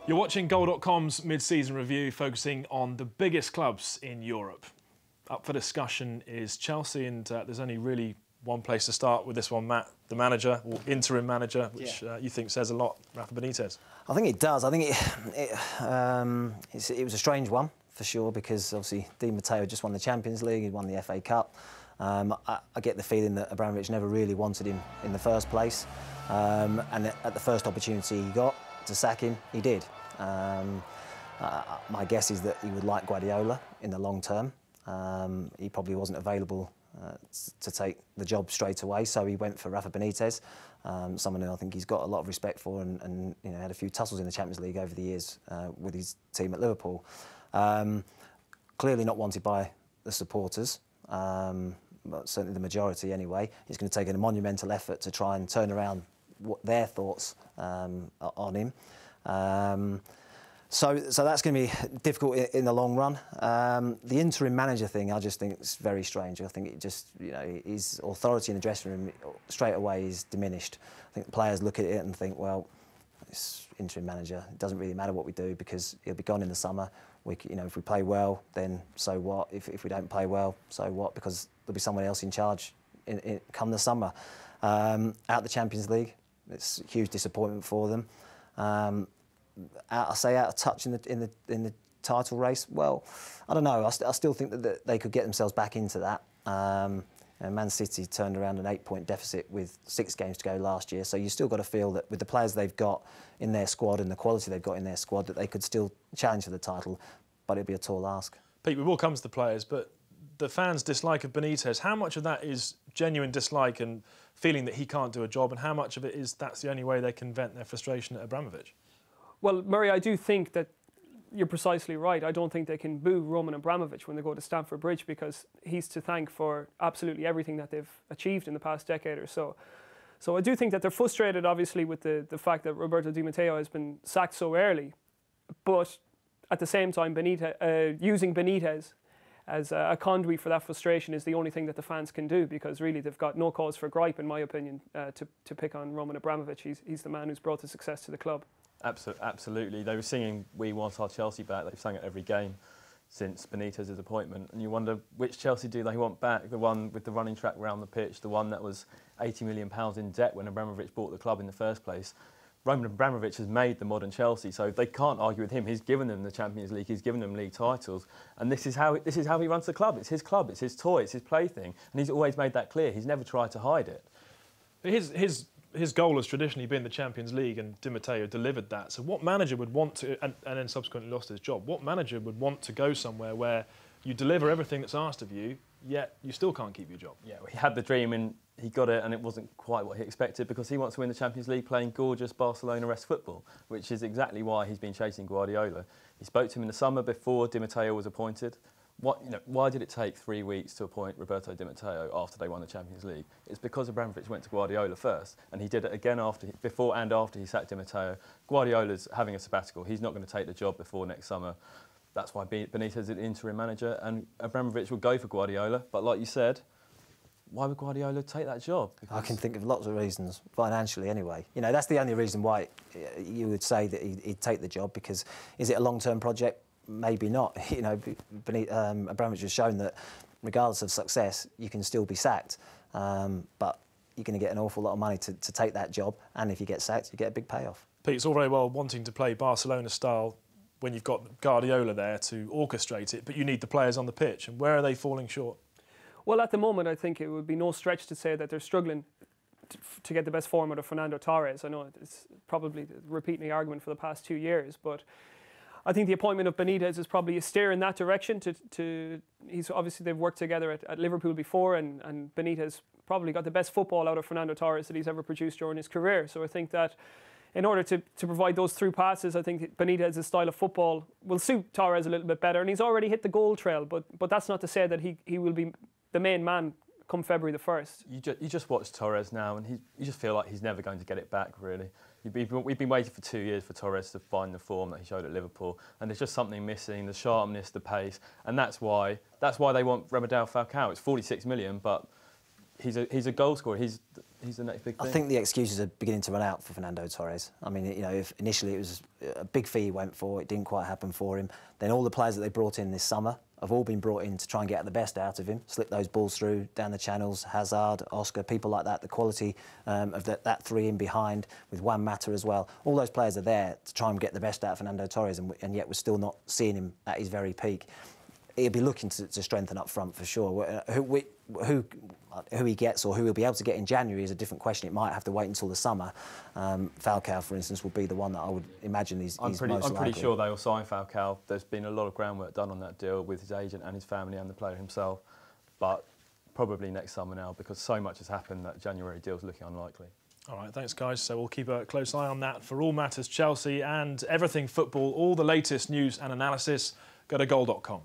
You're watching Goal.com's mid-season review focusing on the biggest clubs in Europe. Up for discussion is Chelsea, and there's only really one place to start with this one, Matt, the manager, or interim manager, which you think says a lot, Rafael Benitez. I think it does. I think it was a strange one, for sure, because obviously Di Matteo just won the Champions League, he won the FA Cup. I get the feeling that Abramovich never really wanted him in the first place. And at the first opportunity he got to sack him, he did. My guess is that he would like Guardiola in the long term. He probably wasn't available to take the job straight away, so he went for Rafa Benitez, someone who I think he's got a lot of respect for, and you know, had a few tussles in the Champions League over the years with his team at Liverpool. Clearly not wanted by the supporters, but certainly the majority anyway. It's going to take a monumental effort to try and turn around their thoughts on him. So that's going to be difficult in the long run. The interim manager thing, I just think it's very strange. I think it just, you know, his authority in the dressing room straight away is diminished. I think the players look at it and think, well, it's interim manager. It doesn't really matter what we do because he'll be gone in the summer. You know, if we play well, then so what? If we don't play well, so what? Because there'll be someone else in charge come the summer. Out the Champions League, it's a huge disappointment for them. I say out of touch in the title race. Well, I don't know. I still think that they could get themselves back into that. And Man City turned around an 8-point deficit with 6 games to go last year. So you still got to feel that with the players they've got in their squad and the quality they've got in their squad, that they could still challenge for the title. But it'd be a tall ask. Pete, we will come to the players, but the fans' dislike of Benitez, how much of that is genuine dislike and feeling that he can't do a job, and how much of it is that's the only way they can vent their frustration at Abramovich? Well, Murray, I do think that you're precisely right. I don't think they can boo Roman Abramovich when they go to Stamford Bridge, because he's to thank for absolutely everything that they've achieved in the past decade or so. So I do think that they're frustrated, obviously, with the fact that Roberto Di Matteo has been sacked so early. But at the same time, using Benitez as a conduit for that frustration is the only thing that the fans can do, because really they've got no cause for gripe, in my opinion, to pick on Roman Abramovich. He's the man who's brought the success to the club. Absolutely. They were singing "We Want Our Chelsea Back." They've sung it every game since Benitez's appointment, and you wonder which Chelsea do they want back? The one with the running track around the pitch, the one that was £80 million in debt when Abramovich bought the club in the first place. Roman Abramovich has made the modern Chelsea, so they can't argue with him. He's given them the Champions League, he's given them league titles, and this is how he runs the club. It's his club, it's his toy, it's his plaything, and he's always made that clear. He's never tried to hide it. His goal has traditionally been the Champions League, and Di Matteo delivered that. So what manager would want to, and then subsequently lost his job, what manager would want to go somewhere where you deliver everything that's asked of you, yet you still can't keep your job? Yeah, well, he had the dream and he got it, and it wasn't quite what he expected, because he wants to win the Champions League playing gorgeous Barcelona-esque football, which is exactly why he's been chasing Guardiola. He spoke to him in the summer before Di Matteo was appointed. Why did it take 3 weeks to appoint Roberto Di Matteo after they won the Champions League? It's because Abramovich went to Guardiola first, and he did it again before and after he sacked Di Matteo. Guardiola's having a sabbatical. He's not going to take the job before next summer. That's why Benitez is an interim manager, and Abramovich will go for Guardiola. But like you said, why would Guardiola take that job? I can think of lots of reasons, financially anyway. You know, that's the only reason why you would say that he'd take the job, because is it a long-term project? Maybe not. You know, Abramovich has shown that regardless of success, you can still be sacked. But you're going to get an awful lot of money to take that job, and if you get sacked, you get a big payoff. Pete, it's all very well wanting to play Barcelona style when you've got Guardiola there to orchestrate it, but you need the players on the pitch, and where are they falling short? Well, at the moment, I think it would be no stretch to say that they're struggling to get the best form out of Fernando Torres. I know it's probably repeating the argument for the past 2 years, but I think the appointment of Benitez is probably a steer in that direction. He's obviously, they've worked together at Liverpool before, and Benitez probably got the best football out of Fernando Torres that he's ever produced during his career. So I think that in order to provide those through passes, I think Benitez's style of football will suit Torres a little bit better. And he's already hit the goal trail, but that's not to say that he will be the main man come February the 1st. You just watch Torres now, and you just feel like he's never going to get it back, really. We've been waiting for 2 years for Torres to find the form that he showed at Liverpool, and there's just something missing, the sharpness, the pace, and that's why they want Rafael Falcao. It's 46 million, but he's a goal scorer. He's he's the next big thing? I think the excuses are beginning to run out for Fernando Torres. I mean, you know, if initially it was a big fee he went for, it didn't quite happen for him. Then all the players that they brought in this summer have all been brought in to try and get the best out of him, slip those balls through down the channels. Hazard, Oscar, people like that. The quality of that three in behind with Juan Mata as well. All those players are there to try and get the best out of Fernando Torres, and yet we're still not seeing him at his very peak. He'll be looking to strengthen up front for sure. Who he gets or who he'll be able to get in January is a different question. It might have to wait until the summer. Falcao, for instance, will be the one that I would imagine he's most likely. I'm pretty sure they will sign Falcao. There's been a lot of groundwork done on that deal with his agent and his family and the player himself. But probably next summer now, because so much has happened that January deal's looking unlikely. All right, thanks, guys. So we'll keep a close eye on that. For all matters Chelsea and everything football, all the latest news and analysis, go to goal.com.